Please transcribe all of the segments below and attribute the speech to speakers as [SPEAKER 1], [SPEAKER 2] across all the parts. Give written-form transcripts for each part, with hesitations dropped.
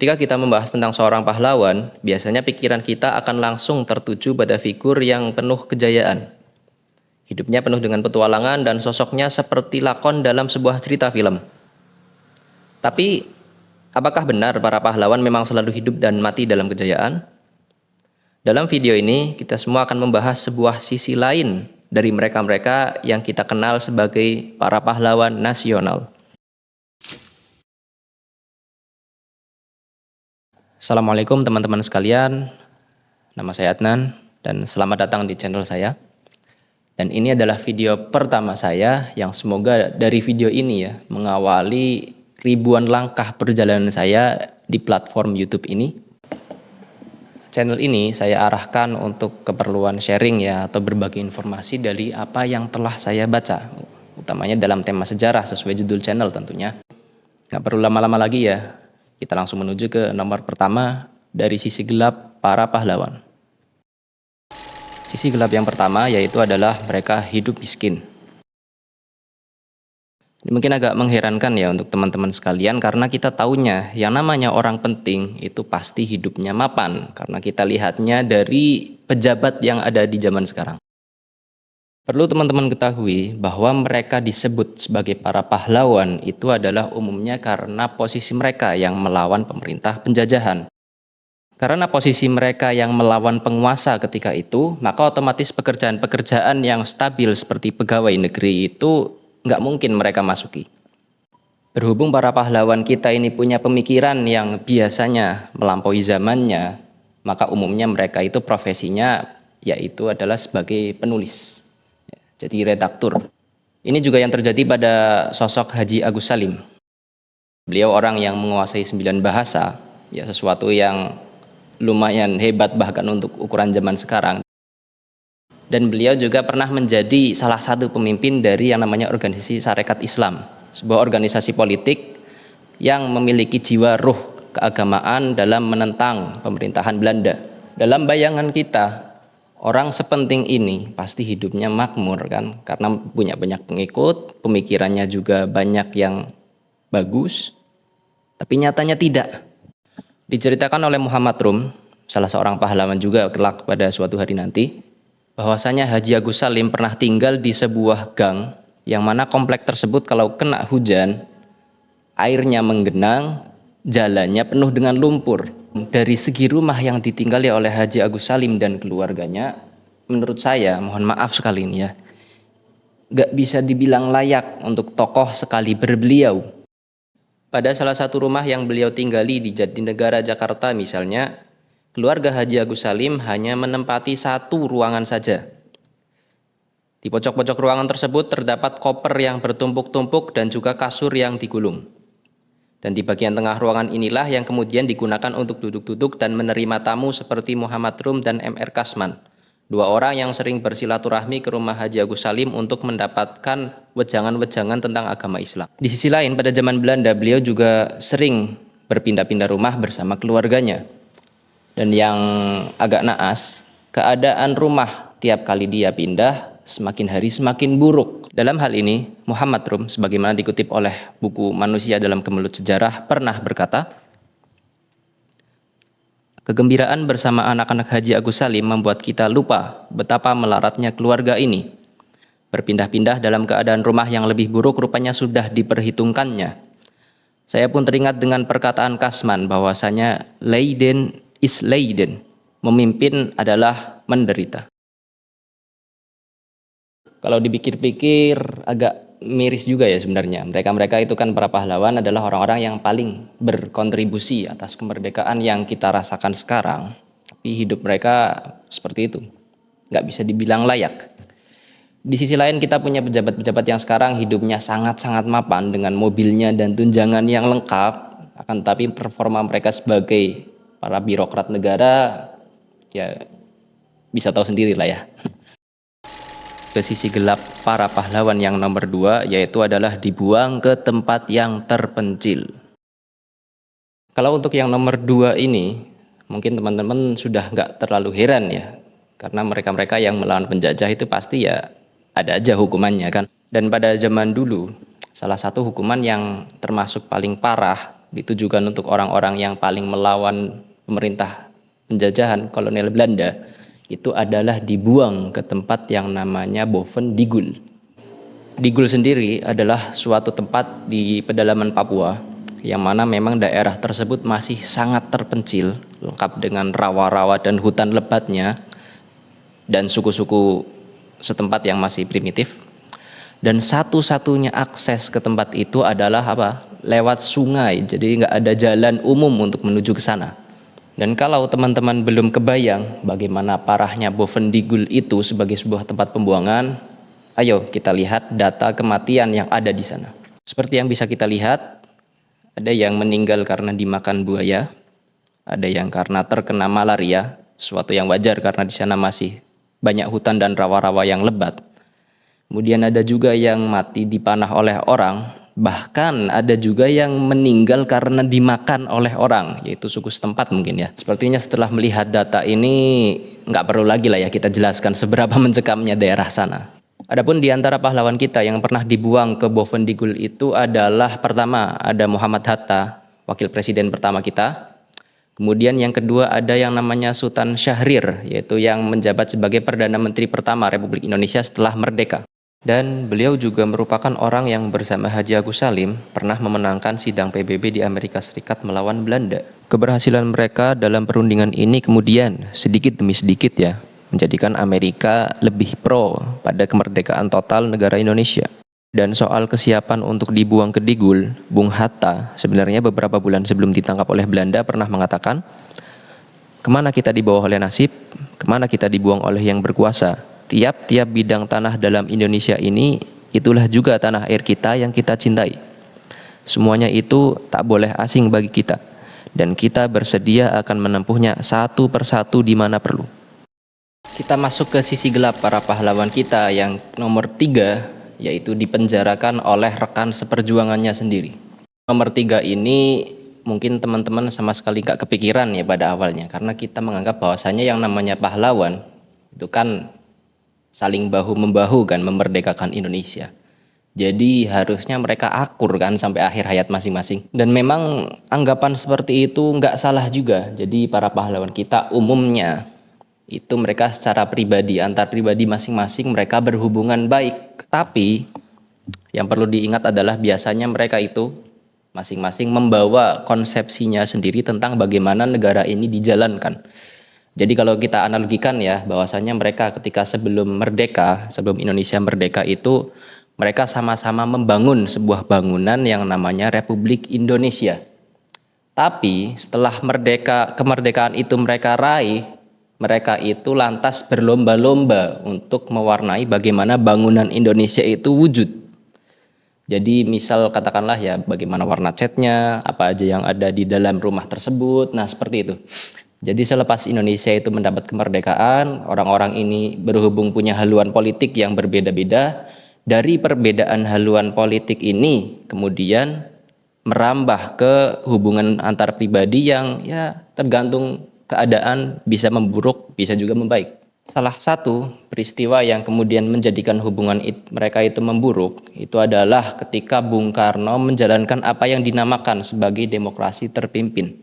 [SPEAKER 1] Ketika kita membahas tentang seorang pahlawan, biasanya pikiran kita akan langsung tertuju pada figur yang penuh kejayaan. Hidupnya penuh dengan petualangan dan sosoknya seperti lakon dalam sebuah cerita film. Tapi, apakah benar para pahlawan memang selalu hidup dan mati dalam kejayaan? Dalam video ini, kita semua akan membahas sebuah sisi lain dari mereka-mereka yang kita kenal sebagai para pahlawan nasional. Assalamualaikum teman-teman sekalian, nama saya Adnan dan selamat datang di channel saya. Dan ini adalah video pertama saya yang semoga dari video ini ya mengawali ribuan langkah perjalanan saya di platform YouTube ini. Channel ini saya arahkan untuk keperluan sharing ya atau berbagi informasi dari apa yang telah saya baca, utamanya dalam tema sejarah sesuai judul channel tentunya. Nggak perlu lama-lama lagi ya. Kita langsung menuju ke nomor pertama dari sisi gelap para pahlawan. Sisi gelap yang pertama yaitu adalah mereka hidup miskin. Ini mungkin agak mengherankan ya untuk teman-teman sekalian karena kita tahunya yang namanya orang penting itu pasti hidupnya mapan karena kita lihatnya dari pejabat yang ada di zaman sekarang. Perlu teman-teman ketahui bahwa mereka disebut sebagai para pahlawan itu adalah umumnya karena posisi mereka yang melawan pemerintah penjajahan. Karena posisi mereka yang melawan penguasa ketika itu, maka otomatis pekerjaan-pekerjaan yang stabil seperti pegawai negeri itu nggak mungkin mereka masuki. Berhubung para pahlawan kita ini punya pemikiran yang biasanya melampaui zamannya, maka umumnya mereka itu profesinya yaitu adalah sebagai penulis. Jadi redaktur. Ini juga yang terjadi pada sosok Haji Agus Salim. Beliau orang yang menguasai 9 bahasa, ya sesuatu yang lumayan hebat bahkan untuk ukuran zaman sekarang. Dan beliau juga pernah menjadi salah satu pemimpin dari yang namanya organisasi Sarekat Islam, sebuah organisasi politik yang memiliki jiwa ruh keagamaan dalam menentang pemerintahan Belanda. Dalam bayangan kita, orang sepenting ini pasti hidupnya makmur kan, karena punya banyak pengikut, pemikirannya juga banyak yang bagus, tapi nyatanya tidak. Diceritakan oleh Muhammad Rum, salah seorang pahlawan juga kelak pada suatu hari nanti, bahwasanya Haji Agus Salim pernah tinggal di sebuah gang, yang mana komplek tersebut kalau kena hujan, airnya menggenang, jalannya penuh dengan lumpur. Dari segi rumah yang ditinggali oleh Haji Agus Salim dan keluarganya, menurut saya, mohon maaf sekali ini ya, gak bisa dibilang layak untuk tokoh sekaliber beliau. Pada salah satu rumah yang beliau tinggali di Jatinegara, Jakarta misalnya, keluarga Haji Agus Salim hanya menempati satu ruangan saja. Di pojok-pojok ruangan tersebut terdapat koper yang bertumpuk-tumpuk dan juga kasur yang digulung. Dan di bagian tengah ruangan inilah yang kemudian digunakan untuk duduk-duduk dan menerima tamu seperti Muhammad Rum dan M.R. Kasman, dua orang yang sering bersilaturahmi ke rumah Haji Agus Salim untuk mendapatkan wejangan-wejangan tentang agama Islam. Di sisi lain, pada zaman Belanda beliau juga sering berpindah-pindah rumah bersama keluarganya. Dan yang agak naas, keadaan rumah tiap kali dia pindah semakin hari semakin buruk. Dalam hal ini, Muhammad Rum, sebagaimana dikutip oleh buku Manusia dalam Kemelut Sejarah, pernah berkata, kegembiraan bersama anak-anak Haji Agus Salim membuat kita lupa betapa melaratnya keluarga ini. Berpindah-pindah dalam keadaan rumah yang lebih buruk rupanya sudah diperhitungkannya. Saya pun teringat dengan perkataan Kasman bahwasanya Leiden is Leiden, memimpin adalah menderita. Kalau dipikir-pikir agak miris juga ya sebenarnya. Mereka-mereka itu kan para pahlawan adalah orang-orang yang paling berkontribusi atas kemerdekaan yang kita rasakan sekarang. Tapi hidup mereka seperti itu. Nggak bisa dibilang layak. Di sisi lain kita punya pejabat-pejabat yang sekarang hidupnya sangat-sangat mapan dengan mobilnya dan tunjangan yang lengkap. Akan tetapi performa mereka sebagai para birokrat negara ya bisa tahu sendiri lah ya. Ke sisi gelap para pahlawan yang nomor 2 yaitu adalah dibuang ke tempat yang terpencil. Kalau untuk yang nomor 2 ini mungkin teman-teman sudah nggak terlalu heran ya, karena mereka-mereka yang melawan penjajah itu pasti ya ada aja hukumannya kan. Dan pada zaman dulu salah satu hukuman yang termasuk paling parah ditujukan untuk orang-orang yang paling melawan pemerintah penjajahan kolonial Belanda, itu adalah dibuang ke tempat yang namanya Boven Digul. Digul sendiri adalah suatu tempat di pedalaman Papua yang mana memang daerah tersebut masih sangat terpencil, lengkap dengan rawa-rawa dan hutan lebatnya dan suku-suku setempat yang masih primitif. Dan satu-satunya akses ke tempat itu adalah apa? Lewat sungai, jadi nggak ada jalan umum untuk menuju ke sana. Dan kalau teman-teman belum kebayang bagaimana parahnya Boven Digul itu sebagai sebuah tempat pembuangan, ayo kita lihat data kematian yang ada di sana. Seperti yang bisa kita lihat, ada yang meninggal karena dimakan buaya, ada yang karena terkena malaria, suatu yang wajar karena di sana masih banyak hutan dan rawa-rawa yang lebat. Kemudian ada juga yang mati dipanah oleh orang, bahkan ada juga yang meninggal karena dimakan oleh orang, yaitu suku setempat mungkin ya. Sepertinya setelah melihat data ini, nggak perlu lagi lah ya kita jelaskan seberapa mencekamnya daerah sana. Adapun di antara pahlawan kita yang pernah dibuang ke Boven Digul itu adalah pertama ada Muhammad Hatta, wakil presiden pertama kita. Kemudian yang kedua ada yang namanya Sultan Syahrir, yaitu yang menjabat sebagai Perdana Menteri pertama Republik Indonesia setelah merdeka. Dan beliau juga merupakan orang yang bersama Haji Agus Salim pernah memenangkan sidang PBB di Amerika Serikat melawan Belanda. Keberhasilan mereka dalam perundingan ini kemudian sedikit demi sedikit ya menjadikan Amerika lebih pro pada kemerdekaan total negara Indonesia. Dan soal kesiapan untuk dibuang ke Digul, Bung Hatta sebenarnya beberapa bulan sebelum ditangkap oleh Belanda pernah mengatakan, kemana kita dibawa oleh nasib, kemana kita dibuang oleh yang berkuasa. Tiap-tiap bidang tanah dalam Indonesia ini, itulah juga tanah air kita yang kita cintai. Semuanya itu tak boleh asing bagi kita, dan kita bersedia akan menempuhnya satu persatu di mana perlu. Kita masuk ke sisi gelap para pahlawan kita yang nomor 3, yaitu dipenjarakan oleh rekan seperjuangannya sendiri. Nomor 3 ini mungkin teman-teman sama sekali gak kepikiran ya pada awalnya, karena kita menganggap bahwasanya yang namanya pahlawan itu kan saling bahu-membahu kan memerdekakan Indonesia. Jadi harusnya mereka akur kan sampai akhir hayat masing-masing. Dan memang anggapan seperti itu nggak salah juga. Jadi para pahlawan kita umumnya itu mereka secara pribadi, antar pribadi masing-masing mereka berhubungan baik. Tapi yang perlu diingat adalah biasanya mereka itu masing-masing membawa konsepsinya sendiri tentang bagaimana negara ini dijalankan. Jadi kalau kita analogikan ya, bahwasanya mereka ketika sebelum merdeka, sebelum Indonesia merdeka itu mereka sama-sama membangun sebuah bangunan yang namanya Republik Indonesia. Tapi setelah kemerdekaan itu mereka raih, mereka itu lantas berlomba-lomba untuk mewarnai bagaimana bangunan Indonesia itu wujud. Jadi misal katakanlah ya bagaimana warna catnya, apa aja yang ada di dalam rumah tersebut, nah seperti itu. Jadi selepas Indonesia itu mendapat kemerdekaan, orang-orang ini berhubung punya haluan politik yang berbeda-beda. Dari perbedaan haluan politik ini kemudian merambah ke hubungan antar pribadi yang ya tergantung keadaan, bisa memburuk, bisa juga membaik. Salah satu peristiwa yang kemudian menjadikan hubungan mereka itu memburuk itu adalah ketika Bung Karno menjalankan apa yang dinamakan sebagai demokrasi terpimpin.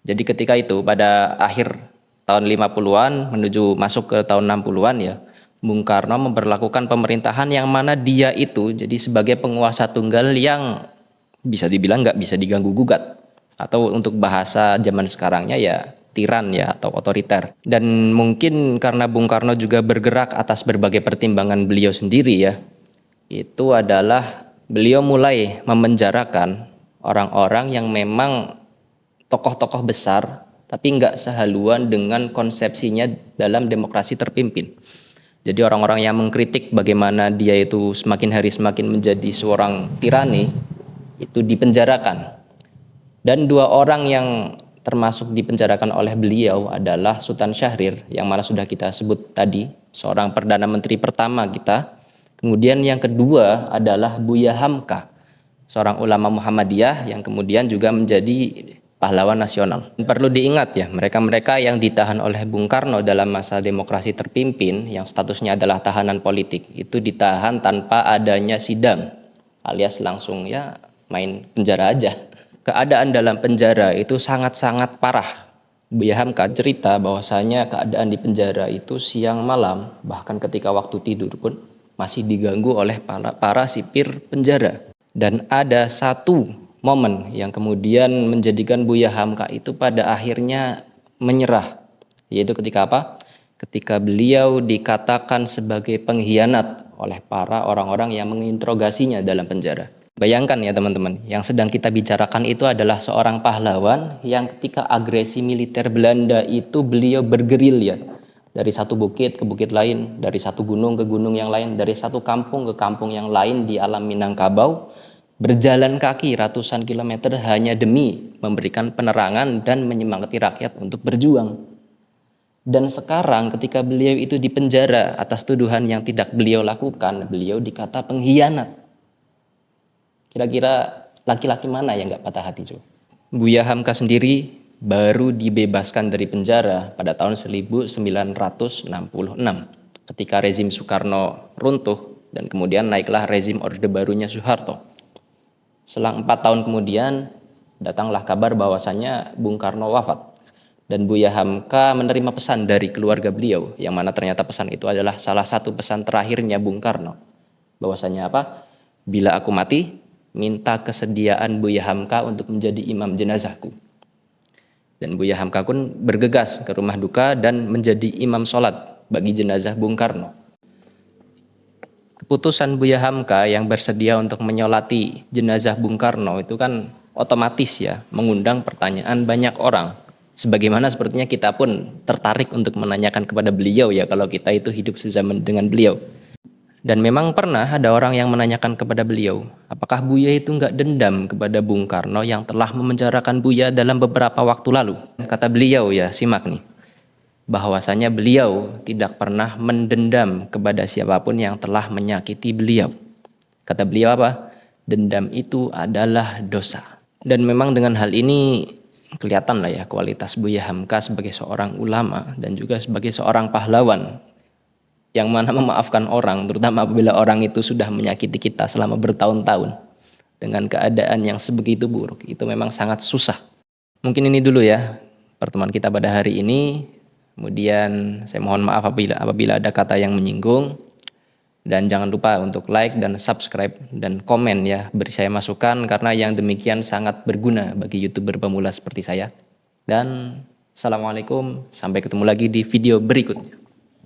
[SPEAKER 1] Jadi ketika itu pada akhir tahun 50-an menuju masuk ke tahun 60-an ya, Bung Karno memberlakukan pemerintahan yang mana dia itu jadi sebagai penguasa tunggal yang bisa dibilang nggak bisa diganggu gugat, atau untuk bahasa zaman sekarangnya ya tiran ya atau otoriter. Dan mungkin karena Bung Karno juga bergerak atas berbagai pertimbangan beliau sendiri ya, itu adalah beliau mulai memenjarakan orang-orang yang memang tokoh-tokoh besar tapi nggak sehaluan dengan konsepsinya dalam demokrasi terpimpin. Jadi orang-orang yang mengkritik bagaimana dia itu semakin hari semakin menjadi seorang tirani itu dipenjarakan. Dan 2 orang yang termasuk dipenjarakan oleh beliau adalah Sultan Syahrir yang mana sudah kita sebut tadi, seorang Perdana Menteri pertama kita. Kemudian yang kedua adalah Buya Hamka, seorang ulama Muhammadiyah yang kemudian juga menjadi pahlawan nasional. Perlu diingat ya, mereka-mereka yang ditahan oleh Bung Karno dalam masa demokrasi terpimpin yang statusnya adalah tahanan politik itu ditahan tanpa adanya sidang, alias langsung ya main penjara aja. keadaan dalam penjara itu sangat-sangat parah. Buya Hamka cerita bahwasanya keadaan di penjara itu siang malam, bahkan ketika waktu tidur pun masih diganggu oleh para sipir penjara. Dan ada satu momen yang kemudian menjadikan Buya Hamka itu pada akhirnya menyerah, yaitu ketika apa? Ketika beliau dikatakan sebagai pengkhianat oleh para orang-orang yang menginterogasinya dalam penjara. Bayangkan ya teman-teman, yang sedang kita bicarakan itu adalah seorang pahlawan yang ketika agresi militer Belanda itu beliau bergerilya dari satu bukit ke bukit lain, dari satu gunung ke gunung yang lain, dari satu kampung ke kampung yang lain di alam Minangkabau, berjalan kaki ratusan kilometer hanya demi memberikan penerangan dan menyemangati rakyat untuk berjuang. Dan sekarang ketika beliau itu dipenjara atas tuduhan yang tidak beliau lakukan, beliau dikata pengkhianat. Kira-kira laki-laki mana yang nggak patah hati, coba? Buya Hamka sendiri baru dibebaskan dari penjara pada tahun 1966 ketika rezim Soekarno runtuh dan kemudian naiklah rezim Orde Barunya Soeharto. Selang 4 tahun kemudian datanglah kabar bahwasannya Bung Karno wafat dan Buya Hamka menerima pesan dari keluarga beliau, yang mana ternyata pesan itu adalah salah satu pesan terakhirnya Bung Karno, bahwasanya apa? Bila aku mati, minta kesediaan Buya Hamka untuk menjadi imam jenazahku. Dan Buya Hamka pun bergegas ke rumah duka dan menjadi imam sholat bagi jenazah Bung Karno. Keputusan Buya Hamka yang bersedia untuk menyolati jenazah Bung Karno itu kan otomatis ya mengundang pertanyaan banyak orang. Sebagaimana sepertinya kita pun tertarik untuk menanyakan kepada beliau ya, kalau kita itu hidup sezaman dengan beliau. Dan memang pernah ada orang yang menanyakan kepada beliau, apakah Buya itu nggak dendam kepada Bung Karno yang telah memenjarakan Buya dalam beberapa waktu lalu. Kata beliau ya, simak nih, bahwasanya beliau tidak pernah mendendam kepada siapapun yang telah menyakiti beliau. Kata beliau apa? Dendam itu adalah dosa. Dan memang dengan hal ini kelihatan lah ya kualitas Buya Hamka sebagai seorang ulama dan juga sebagai seorang pahlawan yang mana memaafkan orang, terutama apabila orang itu sudah menyakiti kita selama bertahun-tahun dengan keadaan yang sebegitu buruk. Itu memang sangat susah. Mungkin ini dulu ya pertemuan kita pada hari ini. Kemudian saya mohon maaf apabila ada kata yang menyinggung. Dan jangan lupa untuk like dan subscribe dan komen ya, beri saya masukan karena yang demikian sangat berguna bagi YouTuber pemula seperti saya. Dan assalamualaikum, sampai ketemu lagi di video berikutnya.